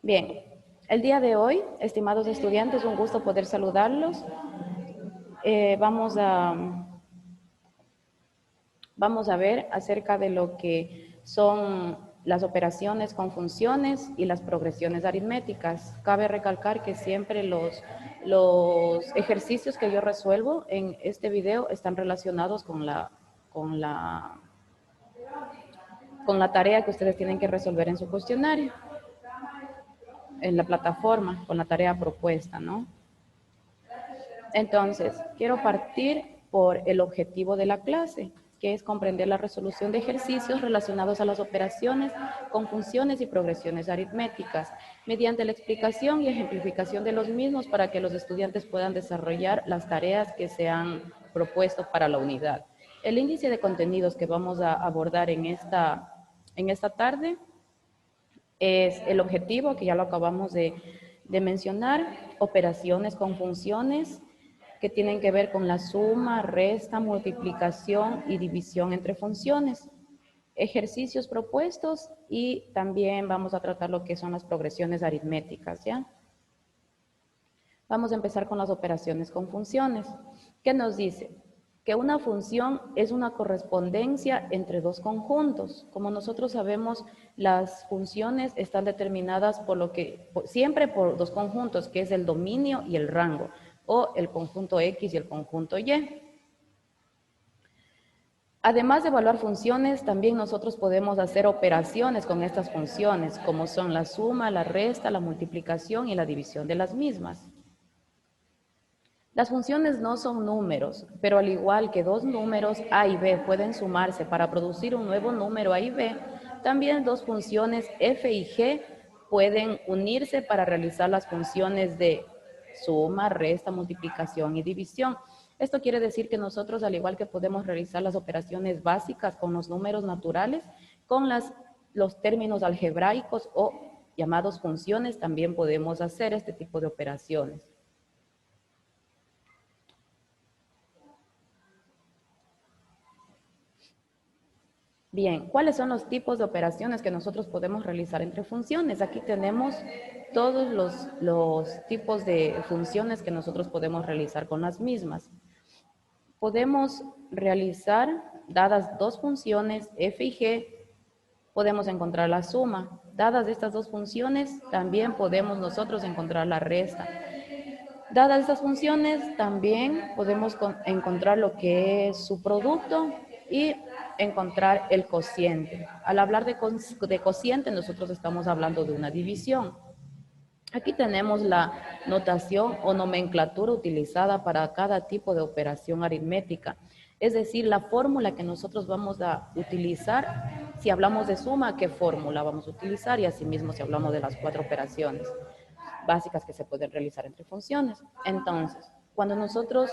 Bien, el día de hoy, estimados estudiantes, un gusto poder saludarlos. Vamos a ver acerca de lo que son las operaciones con funciones y las progresiones aritméticas. Cabe recalcar que siempre los ejercicios que yo resuelvo en este video están relacionados con la tarea que ustedes tienen que resolver en su cuestionario, en la plataforma, con la tarea propuesta, ¿no? Entonces, quiero partir por el objetivo de la clase, que es comprender la resolución de ejercicios relacionados a las operaciones con funciones y progresiones aritméticas, mediante la explicación y ejemplificación de los mismos para que los estudiantes puedan desarrollar las tareas que se han propuesto para la unidad. El índice de contenidos que vamos a abordar en esta tarde es el objetivo, que ya lo acabamos de mencionar, operaciones con funciones que tienen que ver con la suma, resta, multiplicación y división entre funciones, ejercicios propuestos y también vamos a tratar lo que son las progresiones aritméticas, ¿ya? Vamos a empezar con las operaciones con funciones. ¿Qué nos dice? Que una función es una correspondencia entre dos conjuntos. Como nosotros sabemos, las funciones están determinadas siempre por dos conjuntos, que es el dominio y el rango, o el conjunto X y el conjunto Y. Además de evaluar funciones, también nosotros podemos hacer operaciones con estas funciones, como son la suma, la resta, la multiplicación y la división de las mismas. Las funciones no son números, pero al igual que dos números A y B pueden sumarse para producir un nuevo número A y B, también dos funciones F y G pueden unirse para realizar las funciones de suma, resta, multiplicación y división. Esto quiere decir que nosotros, al igual que podemos realizar las operaciones básicas con los números naturales, con los términos algebraicos o llamados funciones, también podemos hacer este tipo de operaciones. Bien, ¿cuáles son los tipos de operaciones que nosotros podemos realizar entre funciones? Aquí tenemos todos los tipos de funciones que nosotros podemos realizar con las mismas. Podemos realizar, dadas dos funciones, f y g, podemos encontrar la suma. Dadas estas dos funciones, también podemos nosotros encontrar la resta. Dadas estas funciones, también podemos encontrar lo que es su producto y encontrar el cociente. Al hablar de cociente, nosotros estamos hablando de una división. Aquí tenemos la notación o nomenclatura utilizada para cada tipo de operación aritmética. Es decir, la fórmula que nosotros vamos a utilizar, si hablamos de suma, ¿qué fórmula vamos a utilizar? Y asimismo, si hablamos de las 4 operaciones básicas que se pueden realizar entre funciones. Entonces, cuando nosotros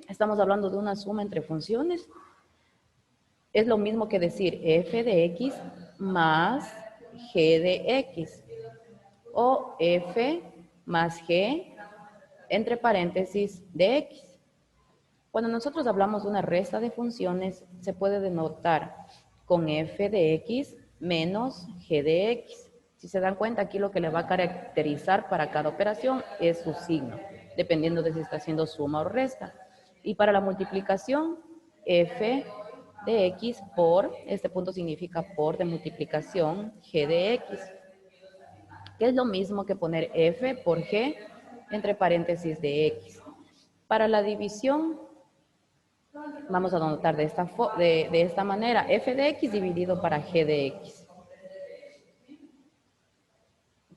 estamos hablando de una suma entre funciones, es lo mismo que decir f de x más g de x, o f más g entre paréntesis de x. Cuando nosotros hablamos de una resta de funciones, se puede denotar con f de x menos g de x. Si se dan cuenta, aquí lo que le va a caracterizar para cada operación es su signo, dependiendo de si está haciendo suma o resta. Y para la multiplicación, f de x por, este punto significa por de multiplicación, g de x, que es lo mismo que poner f por g entre paréntesis de x. Para la división, vamos a denotar de esta manera, f de x dividido para g de x.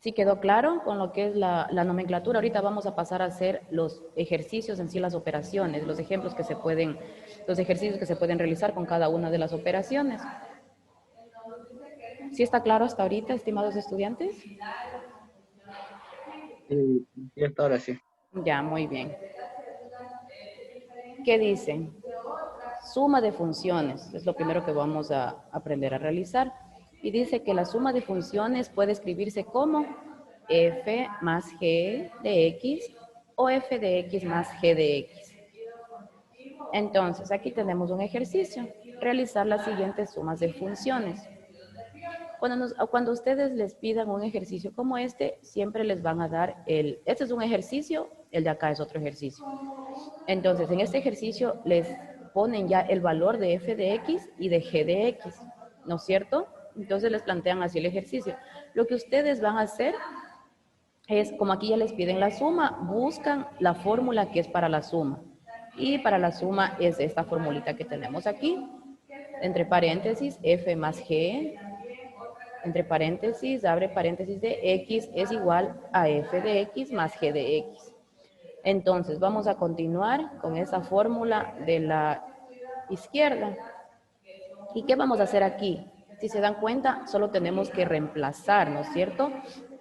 ¿Sí quedó claro con lo que es la nomenclatura? Ahorita vamos a pasar a hacer los ejercicios en sí, las operaciones, los ejercicios que se pueden realizar con cada una de las operaciones. ¿Sí está claro hasta ahorita, estimados estudiantes? Sí, hasta ahora sí. Ya, muy bien. ¿Qué dice? Suma de funciones, es lo primero que vamos a aprender a realizar. Y dice que la suma de funciones puede escribirse como f más g de x o f de x más g de x. Entonces, aquí tenemos un ejercicio, realizar las siguientes sumas de funciones. Cuando ustedes les pidan un ejercicio como este, siempre les van a dar este es un ejercicio, el de acá es otro ejercicio. Entonces, en este ejercicio les ponen ya el valor de f de x y de g de x, ¿no es cierto? Entonces les plantean así el ejercicio. Lo que ustedes van a hacer es, como aquí ya les piden la suma, buscan la fórmula que es para la suma. Y para la suma es esta formulita que tenemos aquí, entre paréntesis, f más g, entre paréntesis, abre paréntesis de x es igual a f de x más g de x. Entonces, vamos a continuar con esa fórmula de la izquierda. ¿Y qué vamos a hacer aquí? Si se dan cuenta, solo tenemos que reemplazar, ¿no es cierto?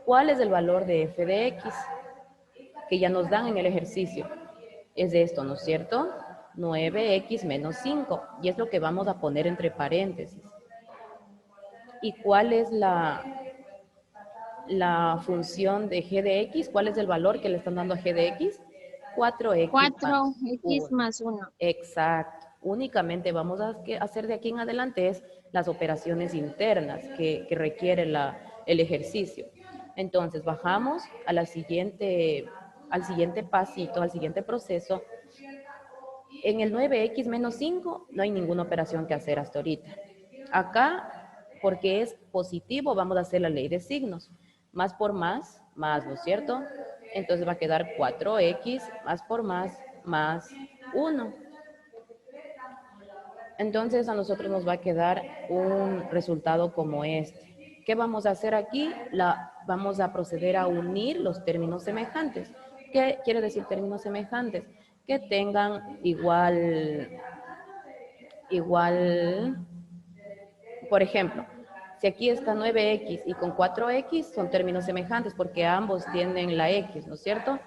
¿Cuál es el valor de f de x? Que ya nos dan en el ejercicio. Es esto, ¿no es cierto? 9x menos 5. Y es lo que vamos a poner entre paréntesis. ¿Y cuál es la función de g de x? ¿Cuál es el valor que le están dando a g de x? 4x más 4x 1. más 1. Exacto. Únicamente vamos a hacer de aquí en adelante es las operaciones internas que requiere el ejercicio. Entonces bajamos a al siguiente pasito, al siguiente proceso. En el 9x menos 5 no hay ninguna operación que hacer hasta ahorita. Acá, porque es positivo, vamos a hacer la ley de signos. Más por más, ¿no es cierto? Entonces va a quedar 4x más por más 1. Entonces a nosotros nos va a quedar un resultado como este. ¿Qué vamos a hacer aquí? Vamos a proceder a unir los términos semejantes. ¿Qué quiere decir términos semejantes? Que tengan igual, por ejemplo, si aquí está 9x y con 4x son términos semejantes porque ambos tienen la x, ¿no es cierto?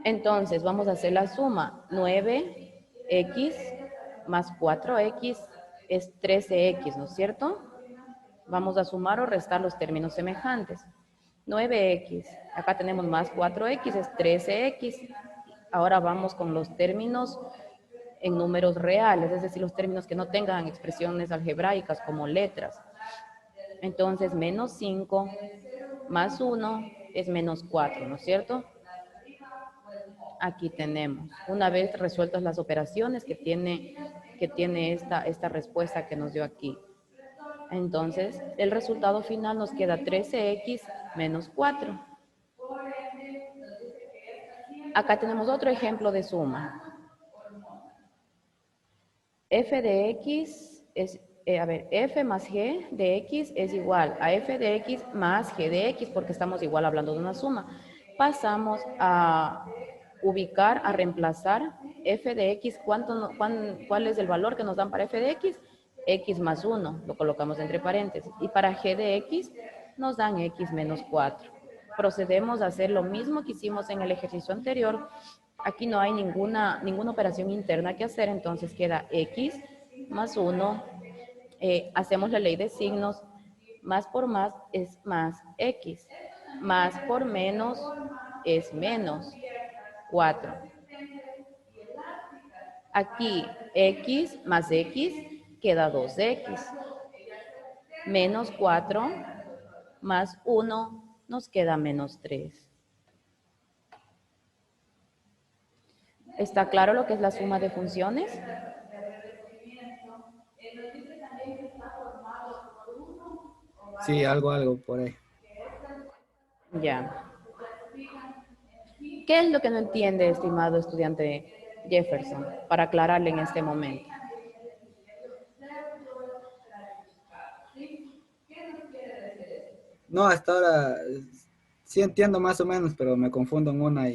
Entonces vamos a hacer la suma. 9x más 4x es 13x, ¿no es cierto? Vamos a sumar o restar los términos semejantes. 9x, acá tenemos más 4x, es 13x. Ahora vamos con los términos en números reales, es decir, los términos que no tengan expresiones algebraicas como letras. Entonces, menos 5 más 1 es menos 4, ¿no es cierto? Aquí tenemos, una vez resueltas las operaciones que tiene esta respuesta que nos dio aquí. Entonces, el resultado final nos queda 13x menos 4. Acá tenemos otro ejemplo de suma. F de x es, f más g de x es igual a f de x más g de x, porque estamos igual hablando de una suma. Pasamos a ubicar, a reemplazar f de x. ¿Cuál es el valor que nos dan para f de x? X más 1, lo colocamos entre paréntesis. Y para g de x nos dan x menos 4. Procedemos a hacer lo mismo que hicimos en el ejercicio anterior. Aquí no hay ninguna operación interna que hacer, entonces queda x más 1. Hacemos la ley de signos. Más por más es más x. Más por menos es menos 4. Aquí x más x queda 2x. Menos 4 más 1 nos queda menos 3. ¿Está claro lo que es la suma de funciones? Sí, algo por ahí. Ya. ¿Qué es lo que no entiende, estimado estudiante Jefferson, para aclararle en este momento? No, hasta ahora sí entiendo más o menos, pero me confundo en una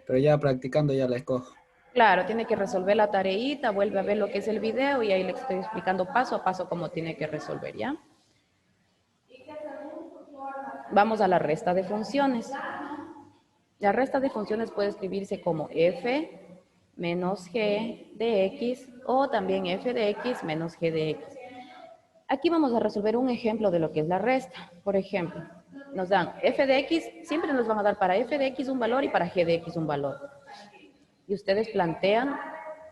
pero ya practicando ya la escojo. Claro, tiene que resolver la tareita, vuelve a ver lo que es el video y ahí le estoy explicando paso a paso cómo tiene que resolver, ¿ya? Vamos a la resta de funciones. La resta de funciones puede escribirse como f menos g de x o también f de x menos g de x. Aquí vamos a resolver un ejemplo de lo que es la resta. Por ejemplo, nos dan f de x, siempre nos van a dar para f de x un valor y para g de x un valor. Y ustedes plantean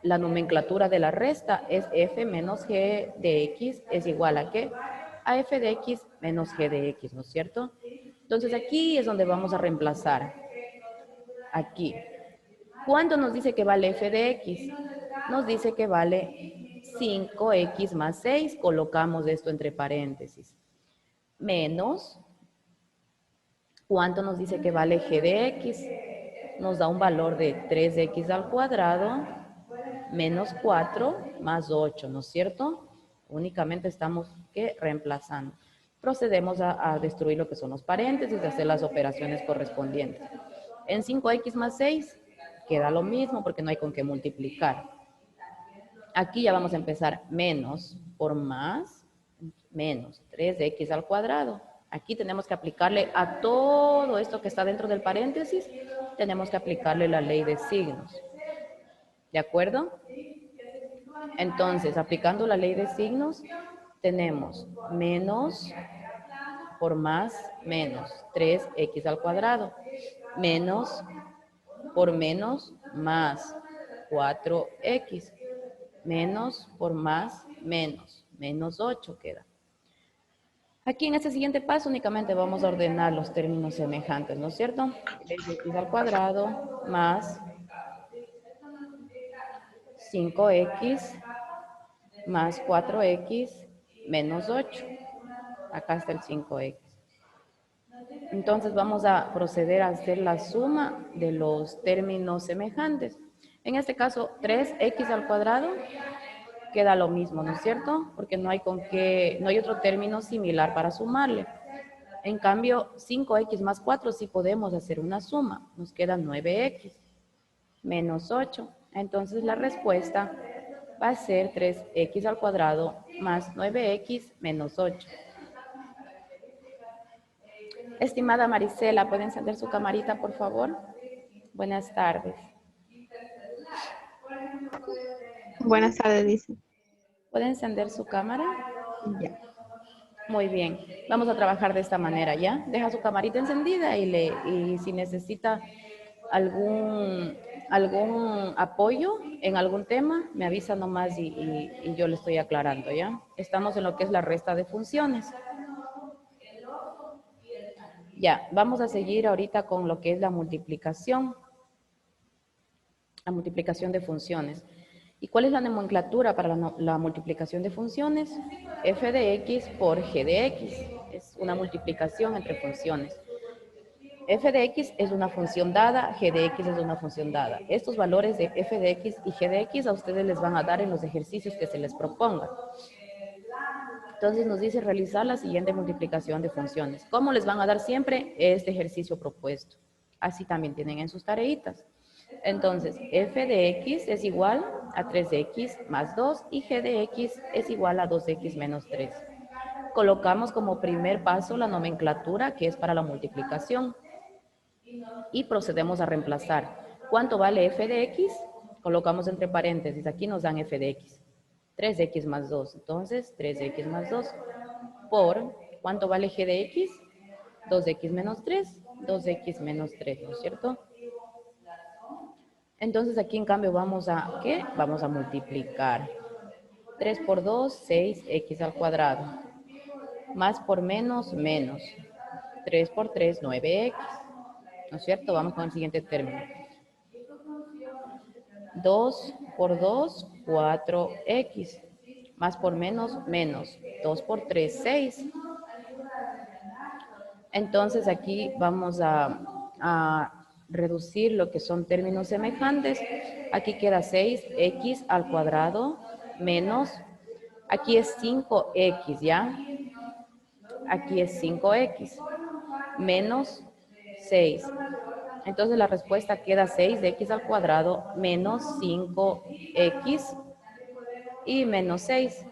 la nomenclatura de la resta es f menos g de x es igual a ¿qué? A f de x menos g de x, ¿no es cierto? Entonces aquí es donde vamos a reemplazar. Aquí. ¿Cuánto nos dice que vale f de x? Nos dice que vale 5x más 6. Colocamos esto entre paréntesis. Menos, ¿cuánto nos dice que vale g de x? Nos da un valor de 3x al cuadrado menos 4 más 8, ¿no es cierto? Únicamente estamos reemplazando. Procedemos a destruir lo que son los paréntesis y hacer las operaciones correspondientes. En 5x más 6 queda lo mismo porque no hay con qué multiplicar. Aquí ya vamos a empezar menos por más, menos 3x al cuadrado. Aquí tenemos que aplicarle a todo esto que está dentro del paréntesis, tenemos que aplicarle la ley de signos. ¿De acuerdo? Entonces, aplicando la ley de signos, tenemos menos por más, menos 3x al cuadrado, menos por menos, más 4x, menos por más, menos 8 queda. Aquí en este siguiente paso únicamente vamos a ordenar los términos semejantes, ¿no es cierto? 3x al cuadrado más 5x más 4x menos 8. Acá está el 5x. Entonces vamos a proceder a hacer la suma de los términos semejantes. En este caso, 3x al cuadrado queda lo mismo, ¿no es cierto? Porque no hay otro término similar para sumarle. En cambio, 5x más 4 sí podemos hacer una suma. Nos queda 9x menos 8. Entonces la respuesta va a ser 3x al cuadrado más 9x menos 8. Estimada Marisela, ¿puede encender su camarita, por favor? Buenas tardes. Buenas tardes, dice. ¿Puede encender su cámara? Ya. Muy bien. Vamos a trabajar de esta manera, ¿ya? Deja su camarita encendida y si necesita algún apoyo en algún tema, me avisa nomás y yo le estoy aclarando, ¿ya? Estamos en lo que es la resta de funciones. Ya, vamos a seguir ahorita con lo que es la multiplicación de funciones. ¿Y cuál es la nomenclatura para la multiplicación de funciones? F de x por g de x. Es una multiplicación entre funciones. F de x es una función dada, g de x es una función dada. Estos valores de f de x y g de x a ustedes les van a dar en los ejercicios que se les propongan. Entonces nos dice realizar la siguiente multiplicación de funciones. ¿Cómo les van a dar siempre este ejercicio propuesto? Así también tienen en sus tareitas. Entonces, f de x es igual a 3x más 2 y g de x es igual a 2x menos 3. Colocamos como primer paso la nomenclatura que es para la multiplicación y procedemos a reemplazar. ¿Cuánto vale f de x? Colocamos entre paréntesis, aquí nos dan f de x. 3x más 2, entonces 3x más 2 por, ¿cuánto vale g de x? 2x menos 3, 2x menos 3, ¿no es cierto? Entonces aquí en cambio vamos a, ¿qué? Vamos a multiplicar. 3 por 2, 6x al cuadrado. Más por menos, menos. 3 por 3, 9x. ¿No es cierto? Vamos con el siguiente término. 2 por 2, 4x. Más por menos, menos. 2 por 3, 6. Entonces aquí vamos a reducir lo que son términos semejantes. Aquí queda 6x al cuadrado menos, aquí es 5x, ¿ya? Aquí es 5x menos 6. Entonces la respuesta queda 6x al cuadrado menos 5x y menos 6.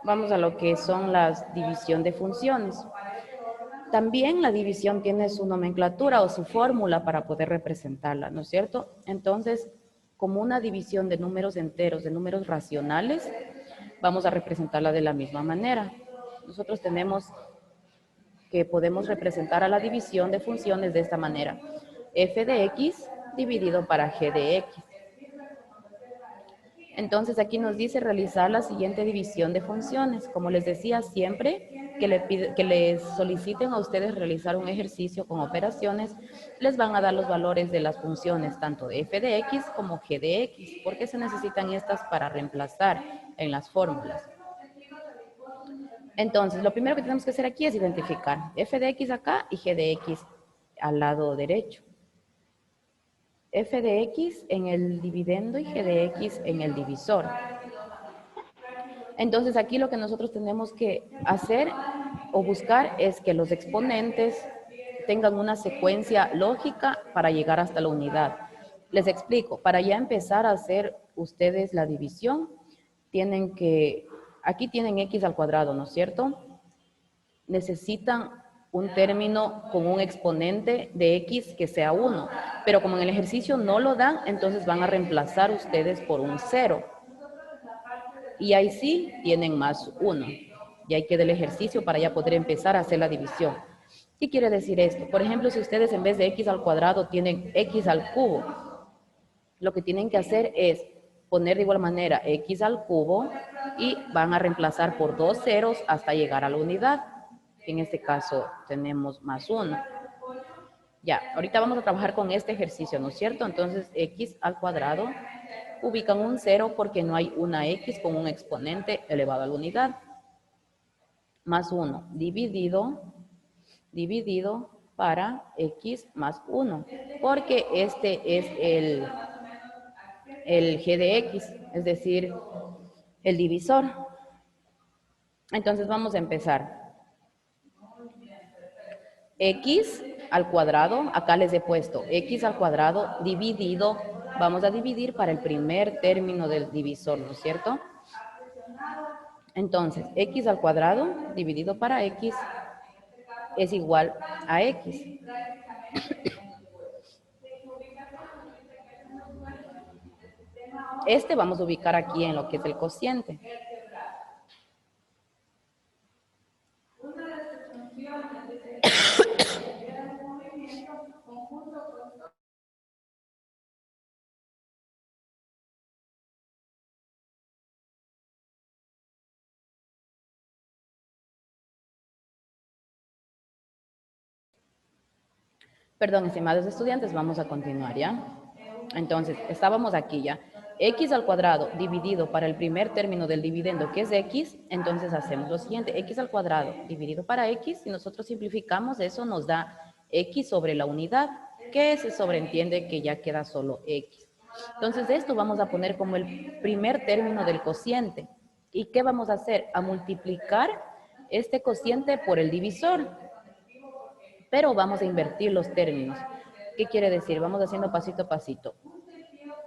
Vamos a lo que son las división de funciones. También la división tiene su nomenclatura o su fórmula para poder representarla, ¿no es cierto? Entonces, como una división de números enteros, de números racionales, vamos a representarla de la misma manera. Nosotros tenemos que podemos representar a la división de funciones de esta manera. f de x dividido para g de x. Entonces aquí nos dice realizar la siguiente división de funciones. Como les decía, siempre que les soliciten a ustedes realizar un ejercicio con operaciones, les van a dar los valores de las funciones tanto de f de x como g de x, porque se necesitan estas para reemplazar en las fórmulas. Entonces, lo primero que tenemos que hacer aquí es identificar f de x acá y g de x al lado derecho. F de x en el dividendo y g de x en el divisor. Entonces, aquí lo que nosotros tenemos que hacer o buscar es que los exponentes tengan una secuencia lógica para llegar hasta la unidad. Les explico, para ya empezar a hacer ustedes la división, aquí tienen x al cuadrado, ¿no es cierto? Necesitan un término con un exponente de x que sea 1, pero como en el ejercicio no lo dan, entonces van a reemplazar ustedes por un 0. Y ahí sí tienen más 1. Y ahí queda el ejercicio para ya poder empezar a hacer la división. ¿Qué quiere decir esto? Por ejemplo, si ustedes en vez de x al cuadrado tienen x al cubo, lo que tienen que hacer es poner de igual manera x al cubo y van a reemplazar por 2 ceros hasta llegar a la unidad. En este caso tenemos más 1. Ya, ahorita vamos a trabajar con este ejercicio, ¿no es cierto? Entonces, x al cuadrado, ubican un 0 porque no hay una x con un exponente elevado a la unidad. Más 1 dividido para x más 1, porque este es el g de x, es decir, el divisor. Entonces vamos a empezar. X al cuadrado, acá les he puesto x al cuadrado dividido, vamos a dividir para el primer término del divisor, ¿no es cierto? Entonces, x al cuadrado dividido para x es igual a x. Este vamos a ubicar aquí en lo que es el cociente. Perdón, estimados estudiantes, vamos a continuar, ¿ya? Entonces, estábamos aquí ya. X al cuadrado dividido para el primer término del dividendo, que es x, entonces hacemos lo siguiente, x al cuadrado dividido para x, si nosotros simplificamos eso nos da x sobre la unidad, que se sobreentiende que ya queda solo x. Entonces, esto vamos a poner como el primer término del cociente. ¿Y qué vamos a hacer? A multiplicar este cociente por el divisor. Pero vamos a invertir los términos. ¿Qué quiere decir? Vamos haciendo pasito a pasito.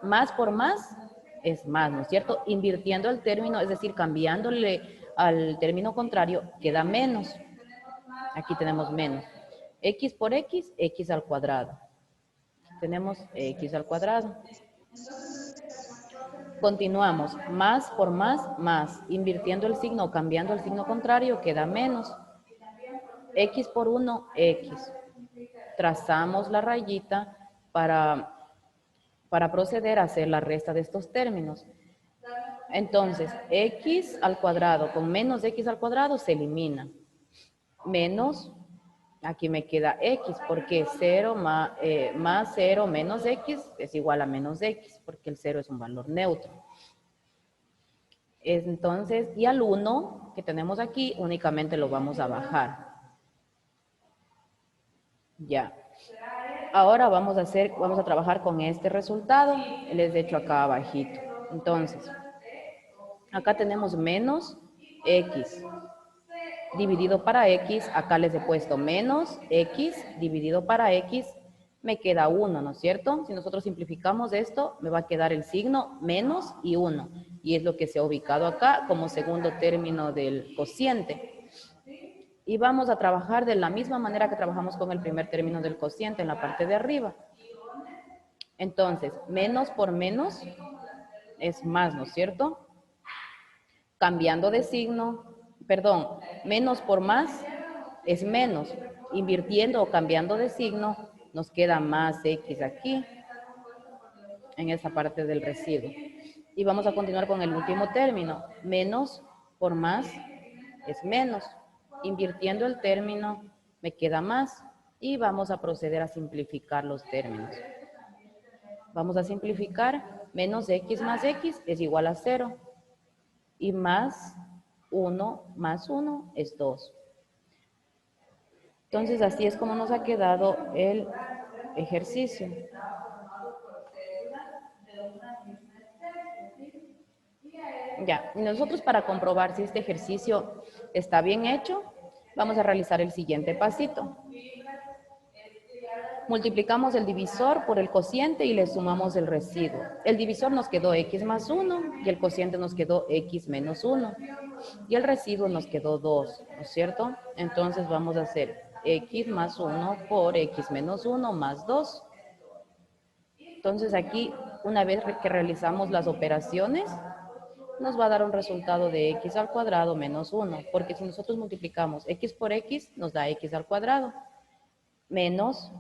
Más por más es más, ¿no es cierto? Invirtiendo el término, es decir, cambiándole al término contrario, queda menos. Aquí tenemos menos. X por x, x al cuadrado. Tenemos x al cuadrado. Continuamos. Más por más. Invirtiendo el signo o cambiando el signo contrario, queda menos. X por 1, x. Trazamos la rayita para proceder a hacer la resta de estos términos. Entonces, x al cuadrado con menos x al cuadrado se elimina. Menos, aquí me queda x, porque 0 más 0 menos x es igual a menos x, porque el 0 es un valor neutro. Entonces, y al 1 que tenemos aquí, únicamente lo vamos a bajar. Ya. Ahora vamos a trabajar con este resultado. Les he hecho acá abajito. Entonces, acá tenemos menos x dividido para x. Acá les he puesto menos x dividido para x. Me queda 1, ¿no es cierto? Si nosotros simplificamos esto, me va a quedar el signo menos y 1. Y es lo que se ha ubicado acá como segundo término del cociente. Y vamos a trabajar de la misma manera que trabajamos con el primer término del cociente en la parte de arriba. Entonces, menos por menos es más, ¿no es cierto? Cambiando de signo, perdón, menos por más es menos. Invirtiendo o cambiando de signo, nos queda más X aquí, en esa parte del residuo. Y vamos a continuar con el último término. Menos por más es menos. Invirtiendo el término, me queda más. Y vamos a proceder a simplificar los términos. Vamos a simplificar. Menos X más X es igual a 0. Y más 1 más 1 es 2. Entonces, así es como nos ha quedado el ejercicio. Ya, nosotros para comprobar si este ejercicio está bien hecho, vamos a realizar el siguiente pasito. Multiplicamos el divisor por el cociente y le sumamos el residuo. El divisor nos quedó X más 1 y el cociente nos quedó X menos 1. Y el residuo nos quedó 2, ¿no es cierto? Entonces vamos a hacer X más 1 por X menos 1 más 2. Entonces aquí, una vez que realizamos las operaciones, nos va a dar un resultado de X al cuadrado menos 1, porque si nosotros multiplicamos X por X, nos da X al cuadrado, menos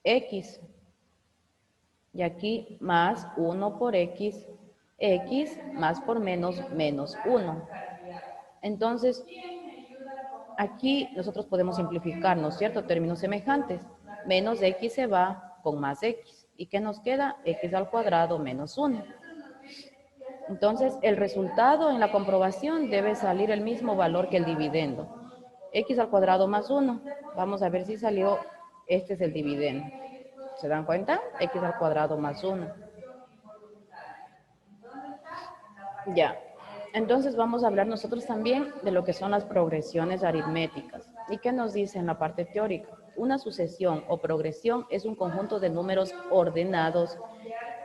X. Y aquí más 1 por X, X más por menos, menos 1. Entonces, aquí nosotros podemos simplificar, ¿no es cierto? Términos semejantes. Menos X se va con más X. ¿Y qué nos queda? X al cuadrado menos 1. Entonces, el resultado en la comprobación debe salir el mismo valor que el dividendo. X al cuadrado más 1. Vamos a ver si salió, este es el dividendo. ¿Se dan cuenta? X al cuadrado más 1. Ya. Entonces vamos a hablar nosotros también de lo que son las progresiones aritméticas. ¿Y qué nos dice en la parte teórica? Una sucesión o progresión es un conjunto de números ordenados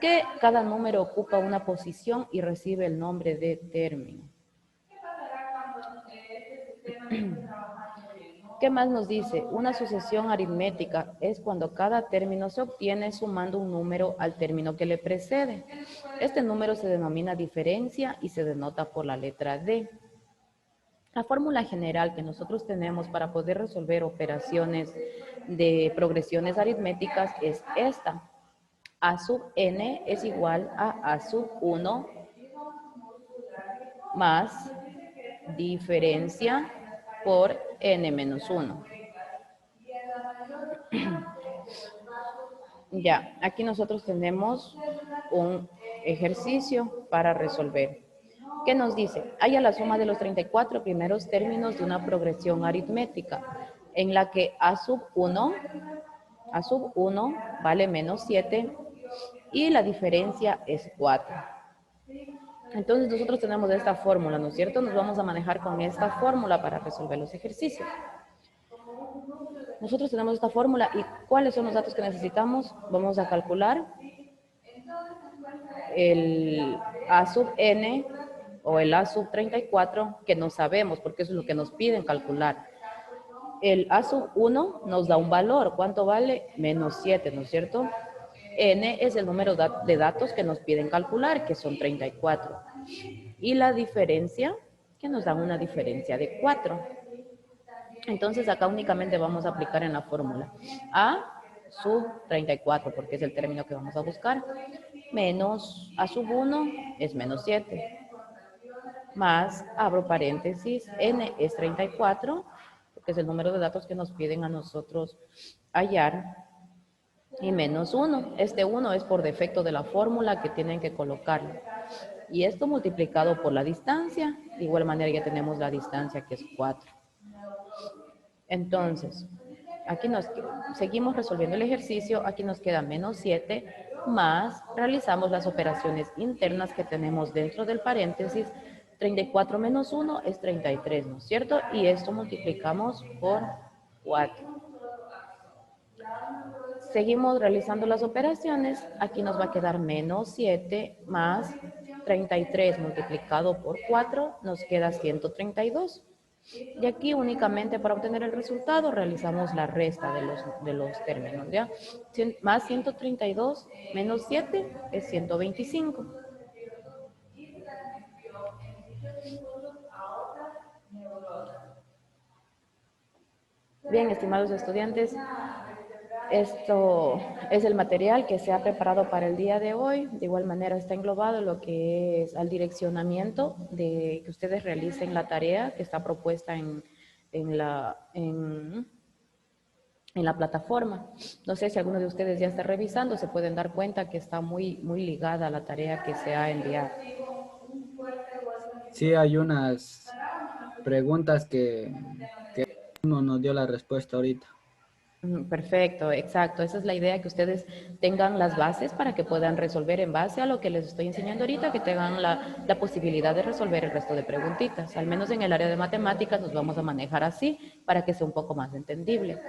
que cada número ocupa una posición y recibe el nombre de término. ¿Qué más nos dice? Una sucesión aritmética es cuando cada término se obtiene sumando un número al término que le precede. Este número se denomina diferencia y se denota por la letra D. La fórmula general que nosotros tenemos para poder resolver operaciones de progresiones aritméticas es esta. A sub n es igual a sub 1 más diferencia por n menos 1. Ya, aquí nosotros tenemos un ejercicio para resolver. ¿Qué nos dice? Haya la suma de los 34 primeros términos de una progresión aritmética en la que a sub 1 vale menos 7 y la diferencia es 4. Entonces nosotros tenemos esta fórmula, ¿no es cierto? Nos vamos a manejar con esta fórmula para resolver los ejercicios. Nosotros tenemos esta fórmula y ¿cuáles son los datos que necesitamos? Vamos a calcular el A sub n o el A sub 34 que no sabemos porque eso es lo que nos piden calcular. El A sub 1 nos da un valor. ¿Cuánto vale? Menos 7, ¿no es cierto? N es el número de datos que nos piden calcular, que son 34. Y la diferencia, que nos dan una diferencia de 4. Entonces acá únicamente vamos a aplicar en la fórmula A sub 34, porque es el término que vamos a buscar, menos A sub 1 es menos 7, más, abro paréntesis, N es 34, porque es el número de datos que nos piden a nosotros hallar, y menos 1. Este 1 es por defecto de la fórmula que tienen que colocarlo. Y esto multiplicado por la distancia, de igual manera ya tenemos la distancia que es 4. Entonces, aquí seguimos resolviendo el ejercicio, aquí nos queda menos 7, más realizamos las operaciones internas que tenemos dentro del paréntesis. 34 menos 1 es 33, ¿no es cierto? Y esto multiplicamos por 4. Seguimos realizando las operaciones, aquí nos va a quedar menos 7 más 33 multiplicado por 4, nos queda 132. Y aquí únicamente para obtener el resultado realizamos la resta de los términos, ¿ya? Más 132 menos 7 es 125. Bien, estimados estudiantes, Esto es el material que se ha preparado para el día de hoy. De igual manera está englobado lo que es al direccionamiento de que ustedes realicen la tarea que está propuesta en la plataforma. No sé si alguno de ustedes ya está revisando, se pueden dar cuenta que está muy ligada a la tarea que se ha enviado. Sí, hay unas preguntas que uno nos dio la respuesta ahorita. Perfecto, exacto. Esa es la idea, que ustedes tengan las bases para que puedan resolver en base a lo que les estoy enseñando ahorita, que tengan la posibilidad de resolver el resto de preguntitas. Al menos en el área de matemáticas nos vamos a manejar así para que sea un poco más entendible.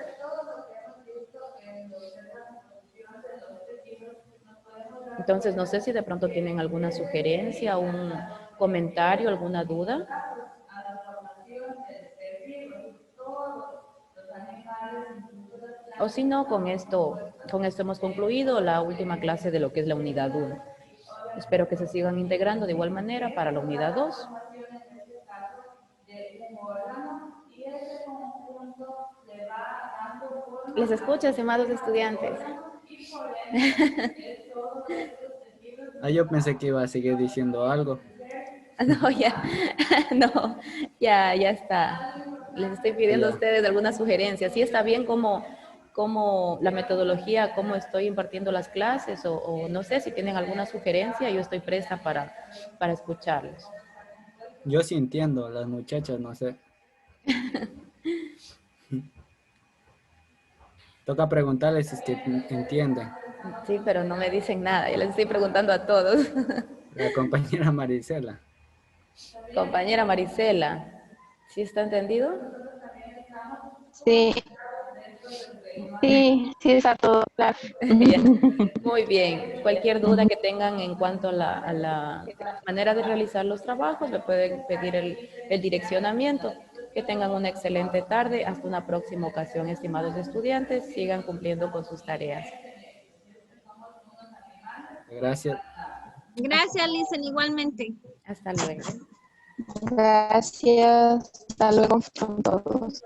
Entonces, no sé si de pronto tienen alguna sugerencia, un comentario, alguna duda. O si no, con esto hemos concluido la última clase de lo que es la unidad 1. Espero que se sigan integrando de igual manera para la unidad 2. Les escucho, estimados estudiantes. Ah, yo pensé que iba a seguir diciendo algo. No, ya, no, ya está. Les estoy pidiendo a Ya. ustedes alguna sugerencia. ¿Sí está bien como la metodología, cómo estoy impartiendo las clases? O no sé si tienen alguna sugerencia, yo estoy presta para escucharlos. Yo sí entiendo, las muchachas no sé. Toca preguntarles si es que entienden. Sí, pero no me dicen nada. Yo les estoy preguntando a todos. La compañera Marisela. Compañera Marisela, ¿sí está entendido? Sí, sí, está todo claro. Ya. Muy bien. Cualquier duda que tengan en cuanto a la manera de realizar los trabajos, le pueden pedir el direccionamiento. Que tengan una excelente tarde. Hasta una próxima ocasión, estimados estudiantes. Sigan cumpliendo con sus tareas. Gracias. Gracias, Listen, igualmente. Hasta luego. Gracias. Hasta luego con todos.